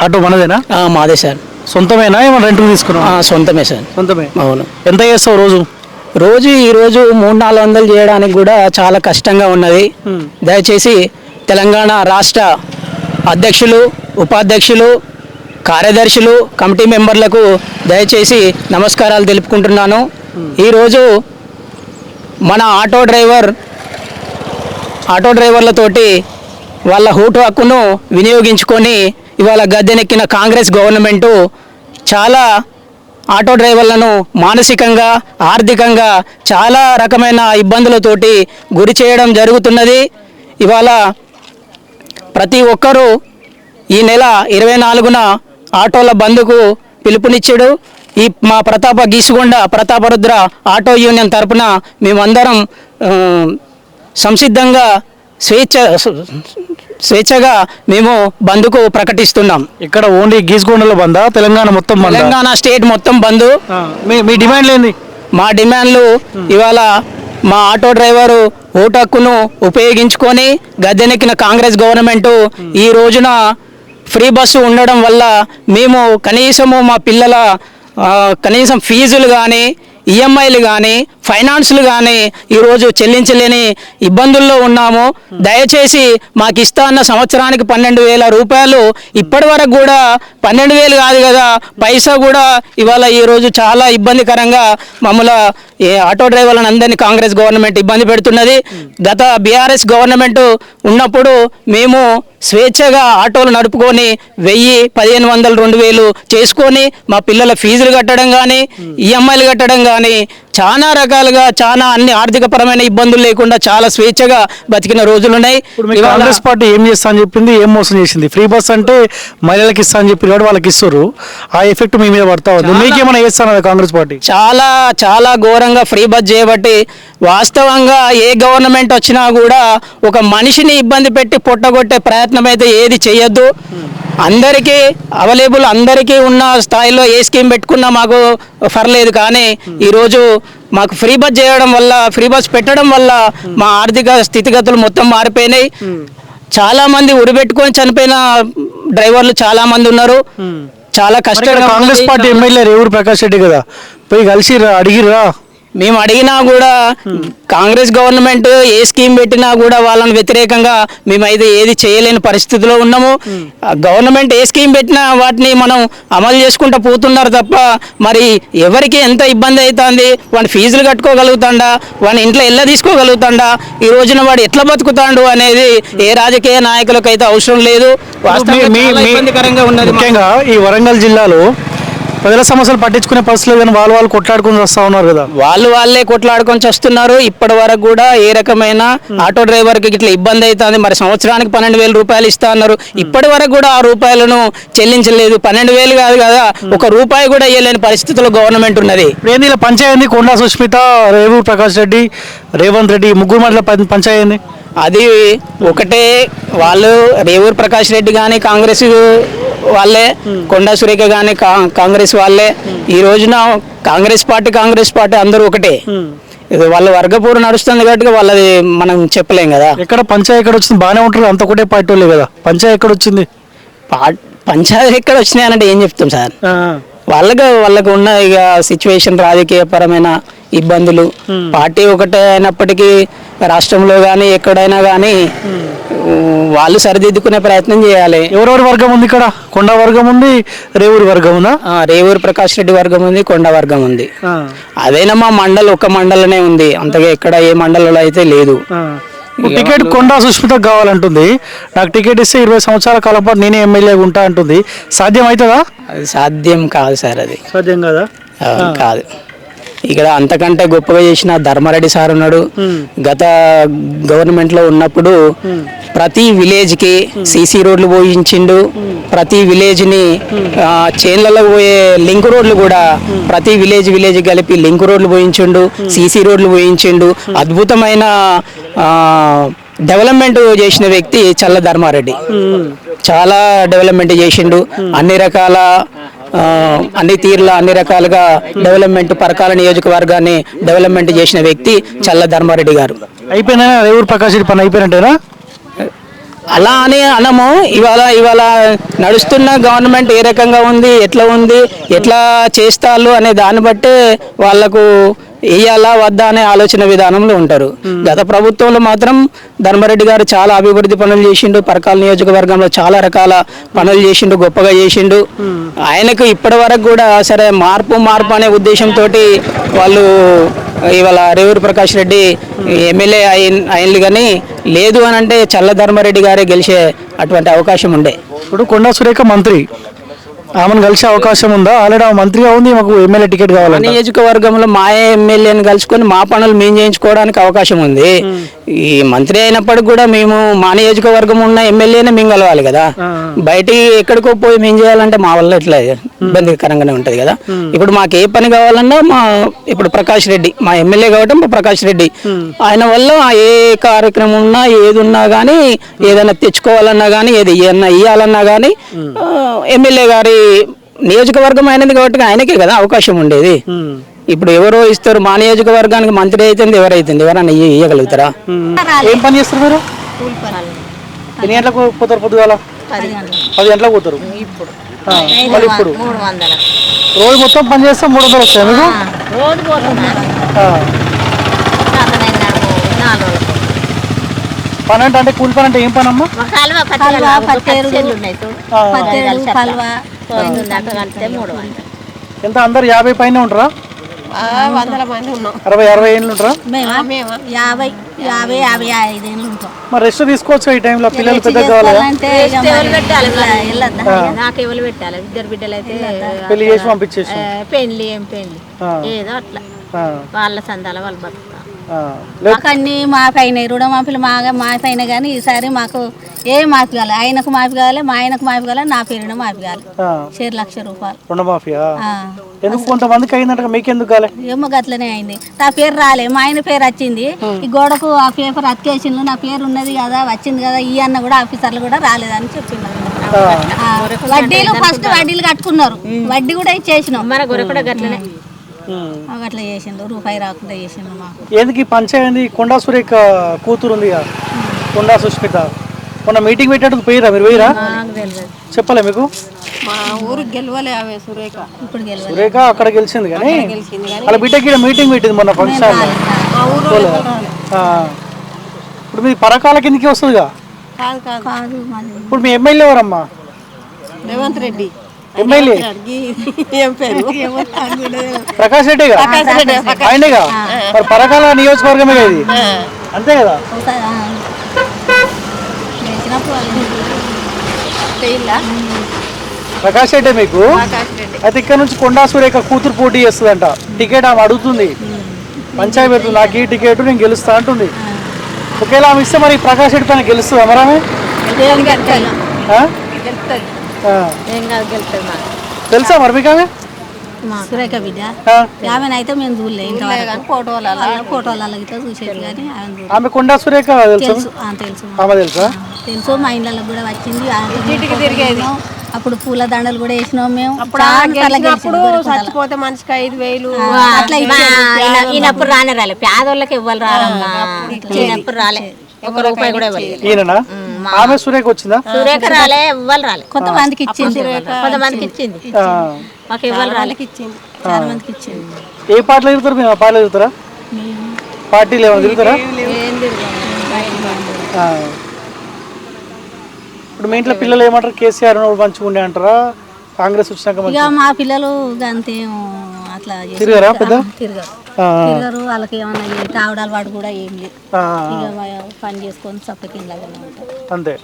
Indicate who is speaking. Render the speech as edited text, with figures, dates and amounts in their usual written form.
Speaker 1: Auto మనదేనా?
Speaker 2: మాదే sir.
Speaker 1: సొంతమేనా ఏమన్నా రెంట్కి తీసుకున్నావా?
Speaker 2: సొంతమే సార్.
Speaker 1: సొంతమే.
Speaker 2: అవును.
Speaker 1: ఎంత చేస్తావు రోజు?
Speaker 2: ఈరోజు 300-400 చేయడానికి కూడా చాలా కష్టంగా ఉన్నది. దయచేసి తెలంగాణ రాష్ట్ర అధ్యక్షులు, ఉపాధ్యక్షులు, కార్యదర్శులు, కమిటీ మెంబర్లకు దయచేసి నమస్కారాలు తెలుపుకుంటున్నాను. ఈరోజు మన ఆటో డ్రైవర్లతోటి వాళ్ళ హూటు హక్కును వినియోగించుకొని ఇవాళ గద్దెనెక్కిన కాంగ్రెస్ గవర్నమెంటు చాలా ఆటో డ్రైవర్లను మానసికంగా, ఆర్థికంగా చాలా రకమైన ఇబ్బందులతోటి గురి చేయడం జరుగుతున్నది. ఇవాళ ప్రతి ఒక్కరూ ఈ నెల 24న ఆటోల బంద్కు పిలుపునిచ్చాడు. ఈ మా గీసుగొండ ప్రతాపరుద్ర ఆటో యూనియన్ తరపున మేమందరం సంసిద్ధంగా స్వేచ్ఛగా మేము బంద్కు ప్రకటిస్తున్నాం.
Speaker 1: ఇక్కడ ఓన్లీ గీసుగొండలో బందా? తెలంగాణ మొత్తం?
Speaker 2: తెలంగాణ స్టేట్ మొత్తం బంద్.
Speaker 1: మీ డిమాండ్లు ఏంది?
Speaker 2: మా డిమాండ్లు ఇవాళ మా ఆటో డ్రైవరు ఓటు హక్కును ఉపయోగించుకొని గద్దెనెక్కిన కాంగ్రెస్ గవర్నమెంటు ఈ రోజున ఫ్రీ బస్సు ఉండడం వల్ల మేము కనీసము మా పిల్లల కనీసం ఫీజులు కానీ, ఈఎంఐలు కానీ, ఫైనాన్స్లు కానీ ఈరోజు చెల్లించలేని ఇబ్బందుల్లో ఉన్నాము. దయచేసి మాకు ఇస్తా అన్న సంవత్సరానికి 12,000 రూపాయలు ఇప్పటి వరకు కూడా 12,000 కాదు కదా, పైసా కూడా ఇవాళ ఈరోజు చాలా ఇబ్బందికరంగా మమ్మల్ని ఆటో డ్రైవర్లను అందరినీ కాంగ్రెస్ గవర్నమెంట్ ఇబ్బంది పెడుతున్నది. గత బీఆర్ఎస్ గవర్నమెంట్ ఉన్నప్పుడు మేము స్వేచ్ఛగా ఆటోలు నడుపుకొని 1000, 1,500, 2,000 చేసుకొని మా పిల్లల ఫీజులు కట్టడం కానీ, ఈఎంఐలు కట్టడం కానీ చాలా రకాలుగా చాలా అన్ని ఆర్థికపరమైన ఇబ్బందులు లేకుండా చాలా స్వేచ్ఛగా బతికిన రోజులున్నాయి.
Speaker 1: కాంగ్రెస్ పార్టీ ఏం చేస్తా అని చెప్పింది, ఏం మోసం చేసింది? ఫ్రీ బస్ అంటే మహిళలకు ఇస్తా అని చెప్పి వాళ్ళకి ఇస్తారు, ఆ ఎఫెక్ట్ మీ మీద పడతా ఉంది. మీకేమైనా చేస్తాను కాంగ్రెస్ పార్టీ?
Speaker 2: చాలా చాలా ఘోరంగా ఫ్రీ బస్ చేయబట్టి వాస్తవంగా ఏ గవర్నమెంట్ వచ్చినా కూడా ఒక మనిషిని ఇబ్బంది పెట్టి పొట్టగొట్టే ప్రయత్నం అయితే ఏది చేయొద్దు. అందరికీ అవైలబుల్, అందరికీ ఉన్న స్థాయిలో ఏ స్కీమ్ పెట్టుకున్నా మాకు పర్లేదు. కానీ ఈరోజు మాకు ఫ్రీ బస్ చేయడం వల్ల, ఫ్రీ బస్ పెట్టడం వల్ల మా ఆర్థిక స్థితిగతులు మొత్తం మారిపోయినాయి. చాలా మంది ఉరిపెట్టుకొని చనిపోయిన డ్రైవర్లు చాలా మంది ఉన్నారు. చాలా కష్టంగా.
Speaker 1: కాంగ్రెస్ పార్టీ ఎమ్మెల్యే రేవూరు ప్రకాష్ రెడ్డి కదా, పోయి కలిసి అడిగిరా?
Speaker 2: మేము అడిగినా కూడా కాంగ్రెస్ గవర్నమెంట్ ఏ స్కీమ్ పెట్టినా కూడా వాళ్ళని వ్యతిరేకంగా మేమైతే ఏది చేయలేని పరిస్థితిలో ఉన్నాము. గవర్నమెంట్ ఏ స్కీమ్ పెట్టినా వాటిని మనం అమలు చేసుకుంటూ పోతున్నారు తప్ప మరి ఎవరికి ఎంత ఇబ్బంది అవుతుంది, వాడి ఫీజులు కట్టుకోగలుగుతాడా, వాడి ఇంట్లో ఎట్లా తీసుకోగలుగుతాడా, ఈ రోజున వాడు ఎట్లా బతుకుతాడు అనేది ఏ రాజకీయ నాయకులకు అయితే అవసరం లేదు.
Speaker 1: ఇబ్బందికరంగా ఉన్నది. ముఖ్యంగా ఈ వరంగల్ జిల్లాలో ప్రజల సమస్యలు పట్టించుకునే పరిస్థితులు కానీ వాళ్ళు కొట్లాడుకుని వస్తూ ఉన్నారు కదా,
Speaker 2: వాళ్ళే కొట్లాడుకొని వస్తున్నారు. ఇప్పటి వరకు కూడా ఏ రకమైన ఆటో డ్రైవర్కి ఇట్లా ఇబ్బంది అవుతుంది. మరి సంవత్సరానికి 12,000 రూపాయలు ఇస్తా అన్నారు, ఇప్పటి వరకు కూడా ఆ రూపాయలను చెల్లించలేదు. 12,000 కాదు కదా, ₹1 కూడా ఇవ్వలేని పరిస్థితుల్లో గవర్నమెంట్ ఉన్నది.
Speaker 1: ఇలా పంచాయతీ కొండా సుష్మిత, రేవూరు ప్రకాష్ రెడ్డి, రేవంత్ రెడ్డి ముగ్గురు మధ్య పంచాయతీ
Speaker 2: అది ఒకటే. వాళ్ళు రేవూరు ప్రకాష్ రెడ్డి కానీ కాంగ్రెస్ వాళ్ళే, కొండా సురేఖ కానీ కాంగ్రెస్ వాళ్ళే. ఈ రోజున కాంగ్రెస్ పార్టీ అందరూ ఒకటే. వాళ్ళ వర్గపూర్ నడుస్తుంది కాబట్టి వాళ్ళది మనం చెప్పలేం కదా.
Speaker 1: ఎక్కడ పంచాయతీ ఎక్కడ వచ్చింది? బాగానే ఉంటుంది, అంత ఒకటే పార్టీ వాళ్ళే కదా. పంచాయతీ ఎక్కడ వచ్చింది?
Speaker 2: పంచాయతీ ఎక్కడ వచ్చినాయి అంటే ఏం చెప్తాం సార్. వాళ్ళకు ఉన్న ఇక సిచ్యువేషన్, రాజకీయ పరమైన ఇబ్బందులు, పార్టీ ఒకటే అయినప్పటికీ రాష్ట్రంలో కానీ ఎక్కడైనా కానీ వాళ్ళు సరిదిద్దుకునే ప్రయత్నం చేయాలి.
Speaker 1: ఎవరెవరి వర్గం ఉంది ఇక్కడ? కొండ వర్గం ఉంది, రేవూరు వర్గం ఉందా?
Speaker 2: రేవూరు ప్రకాష్ రెడ్డి వర్గం ఉంది, కొండ వర్గం ఉంది. అదైనా మా ఒక మండలనే ఉంది, అంతగా ఎక్కడ ఏ మండలంలో అయితే లేదు.
Speaker 1: టికెట్ కొండా సుష్మిత కావాలంటుంది. నాకు టికెట్ ఇస్తే 20 సంవత్సరాల కాలం పాటు నేనే ఎమ్మెల్యే ఉంటా అంటుంది. సాధ్యం అవుతుందా?
Speaker 2: అది సాధ్యం కాదు సార్. అది
Speaker 1: సాధ్యం కాదా?
Speaker 2: కాదు. ఇక్కడ అంతకంటే గొప్పగా చేసిన ధర్మారెడ్డి సార్ ఉన్నాడు. గత గవర్నమెంట్ లో ఉన్నప్పుడు ప్రతి విలేజ్ కి సీసీ రోడ్లు పోయించిండు. ప్రతి విలేజ్ ని చేన్లలో పోయే లింక్ రోడ్లు కూడా ప్రతి విలేజ్ కలిపి లింక్ రోడ్లు పోయించిండు, సీసీ రోడ్లు పోయించిండు. అద్భుతమైన డెవలప్మెంట్ చేసిన వ్యక్తి చల్ల ధర్మారెడ్డి. చాలా డెవలప్మెంట్ చేసిండు. అన్ని తీరుల అన్ని రకాలుగా డెవలప్మెంట్, పరకాల నియోజకవర్గాన్ని డెవలప్మెంట్ చేసిన వ్యక్తి చల్ల ధర్మారెడ్డి గారు.
Speaker 1: అయిపోయినా రేవూరు ప్రకాష్ రెడ్డి పని అయిపోయినట్టేనా?
Speaker 2: అలా అని అనము. ఇవాళ నడుస్తున్న గవర్నమెంట్ ఏ రకంగా ఉంది, ఎట్లా చేస్తారు అనే దాన్ని బట్టే వాళ్ళకు వేయాలా వద్దా అనే ఆలోచన విధానంలో ఉంటారు. గత ప్రభుత్వంలో మాత్రం ధర్మారెడ్డి గారు చాలా అభివృద్ధి పనులు చేసిండు. పరకాల నియోజకవర్గంలో చాలా రకాల పనులు చేసిండు, గొప్పగా చేసిండు. ఆయనకు ఇప్పటి వరకు కూడా సరే మార్పు అనే ఉద్దేశంతో వాళ్ళు ఇవాళ రేవూరి ప్రకాష్ రెడ్డి ఎమ్మెల్యే అయింది, కానీ లేదు అని అంటే చల్ల ధర్మారెడ్డి గారే గెలిచే అటువంటి అవకాశం ఉండే.
Speaker 1: ఇప్పుడు కొండా సురేఖ మంత్రి, ఆమెను కలిసే అవకాశం ఉందా? ఆల్రెడీ ఆమె మంత్రిగా ఉంది, మాకు ఎమ్మెల్యే టికెట్
Speaker 2: మా
Speaker 1: కావాలి.
Speaker 2: నియోజకవర్గంలో మా ఎమ్మెల్యేని కలుసుకొని మా పనులు మేము చేయించుకోవడానికి అవకాశం ఉంది. ఈ మంత్రి అయినప్పటికి కూడా మేము మా నియోజకవర్గం ఉన్న ఎమ్మెల్యేనే మేము కలవాలి కదా. బయటికి ఎక్కడికో పోయి మేము చేయాలంటే మా వల్ల ఇట్లా ఇబ్బందికరంగానే ఉంటుంది కదా. ఇప్పుడు మాకు ఏ పని కావాలన్నా ఇప్పుడు ప్రకాష్ రెడ్డి మా ఎమ్మెల్యే కాబట్టి మా ప్రకాష్ రెడ్డి ఆయన వల్ల ఏ కార్యక్రమం ఉన్నా ఏది ఉన్నా కానీ, ఏదైనా తెచ్చుకోవాలన్నా కానీ, ఏది ఇయ్యాలన్నా కానీ ఎమ్మెల్యే గారి నియోజకవర్గం అయినది కాబట్టి ఆయనకే కదా అవకాశం ఉండేది. ఇప్పుడు ఎవరో ఇస్తారు, మా నియోజకవర్గానికి మంత్రి అవుతుంది, ఎవరైనా ఇయ్యగలుగుతారా?
Speaker 1: ఏం పని చేస్తారు మీరు? ఎన్ని గంటలకు పోతారు? పొద్దుగాల 10 గంటలకు పోతారు. మళ్ళీ ఇప్పుడు రోజు మొత్తం పని చేస్తే 300 వస్తాయి మీకు?
Speaker 3: రోజు
Speaker 1: పని అంటే కూలి పని అంటే ఏం పని అమ్మా? ఎంత అందరు 50 పైన ఉంటారా?
Speaker 3: 100 మంది ఉన్నాం.
Speaker 1: 60 ఏళ్ళు ఉంటారా?
Speaker 3: 55 ఏళ్ళు ఉంటాం.
Speaker 1: మరి రెస్ట్ తీసుకోవచ్చు ఈ టైంలో, పిల్లలు పెద్ద కావాలి కదా.
Speaker 3: నాకు ఎవరు పెట్టాలి? 2 బిడ్డలు అయితే
Speaker 1: పెళ్లి చేసి పంపించేసి
Speaker 3: పెళ్లి ఏదో అట్లా వాళ్ళ సందాల వాళ్ళు బతుకుతారు.
Speaker 4: మాకన్నీ మాపైన రుణమాఫీలు మాపైన కానీ ఈసారి మాకు ఏ మాఫీ కావాలి, ఆయనకు మాఫీ కావాలి, మా ఆయనకు మాఫీ కావాలి, నా పేరున మాఫీ కావాలి. 1,00,000 రూపాయలు
Speaker 1: రుణమాఫియా. ఎందుకు కొంతమందికి అయిందంట, మీకెందుకు కాలే?
Speaker 4: ఏమో గట్లనే అయింది. నా పేరు రాలే, మా ఆయన పేరు వచ్చింది. ఈ గోడకు ఆ పేపర్ అతికేసిండ్రు, నా పేరు ఉన్నది కదా, వచ్చింది కదా, ఈ అన్న కూడా ఆఫీసర్లు కూడా రాలేదని చెప్పిండ్రు. వడ్డీలు ఫస్ట్ వడ్డీలు కట్టుకున్నారు, వడ్డీ కూడా ఇచ్చేసినాం.
Speaker 3: మన గొర్రె కూడా గట్లనే
Speaker 4: అట్లా చేసిండు, రూపాయి రాకుండా చేసిండు మాకు.
Speaker 1: ఎందుకు ఈ పంచాయతీ? కొండా సురేఖ కూతురు ఉంది కదా, కొండా సుష్మిత, మొన్న మీటింగ్ పెట్టేటప్పుడు పోయిరా? మీరు పోయిరా? చెప్పలే మీకు?
Speaker 3: మా ఊరికి గెలవలే ఆమె సురేఖ.
Speaker 4: ఇప్పుడు
Speaker 1: సురేఖ అక్కడ గెలిచింది కానీ వాళ్ళ బిడ్డకి మీటింగ్ పెట్టింది మొన్న ఫంక్షన్. ఇప్పుడు మీ పరకాల కిందకి వస్తుందిగా. ఇప్పుడు మీ ఎమ్మెల్యే ఎవరమ్మా?
Speaker 3: రేవంత్ రెడ్డి
Speaker 1: ఎమ్మెల్యే
Speaker 3: ఏం పేరు?
Speaker 1: ప్రకాష్ రెడ్డిగా ఆయనగా. మరి పరకాల నియోజకవర్గమే కదా ఇది, అంతే కదా? ప్రకాష్ రెడ్డి మీకు. అయితే ఇక్కడ నుంచి కొండా సురేఖ కూతురు పోటీ చేస్తుందంట, టికెట్ ఆమె అడుగుతుంది, పంచాయతీ పెడుతుంది, నాకు ఈ టికెట్ నేను గెలుస్తా అంటుంది. ఒకవేళ ఆమె ఇస్తే మరి ప్రకాష్ రెడ్డి పైన గెలుస్తుందా మరి ఆమె? తెలుసా మరి మీకు ఆమె?
Speaker 4: సురేఖ బిడ్డ ఆమెనైతే మేము చూడలే, ఫోటోలలో గిట్లా చూసేది కానీ
Speaker 1: ఆమె కొండా సురేఖ తెలుసు. ఆమె తెలుసా?
Speaker 4: తెలుసు, మా ఇళ్ళలో కూడా వచ్చింది. అప్పుడు పూల దండలు కూడా వేసినాం మేము.
Speaker 3: చచ్చిపోతే మనిషికి 5,000
Speaker 4: అట్లా
Speaker 3: ఈయనప్పుడు రాలే, పేదోళ్ళకి ఇవ్వాలి రారమ్మా. ఈయనప్పుడు రాలే, 1 రూపాయి కూడా ఇవ్వలేదు.
Speaker 1: ఈయననా? ఆమె సురేఖ వచ్చిందా?
Speaker 3: సురేఖ రాలే, ఇవ్వాలి రాలే.
Speaker 4: కొంతమందికి ఇచ్చింది,
Speaker 3: కొంతమందికి ఇచ్చింది, మాకు ఇవ్వాలి రాలే.
Speaker 4: చాలా మందికి ఇచ్చింది.
Speaker 1: ఏ పాటలు తిరుగుతారు మీరు? ఆ పాటలు తిరుగుతారా? పార్టీలు ఏమైనా తిరుగుతారా? ఇప్పుడు మీ ఇంట్లో పిల్లలు ఏమంటారు? కేసీఆర్ మంచిగా ఉండే అంటారా, కాంగ్రెస్ వచ్చినాక?
Speaker 4: ఇక మా పిల్లలు అంతేం అట్లా
Speaker 1: తిరిగారా? పెద్ద
Speaker 4: తిరగరు, వాళ్ళకి ఏమన్నా తావడాలు వాడు కూడా ఏం లేదు. ఇక పని చేసుకొని చప్పకి ఉంటారు
Speaker 1: అంతే.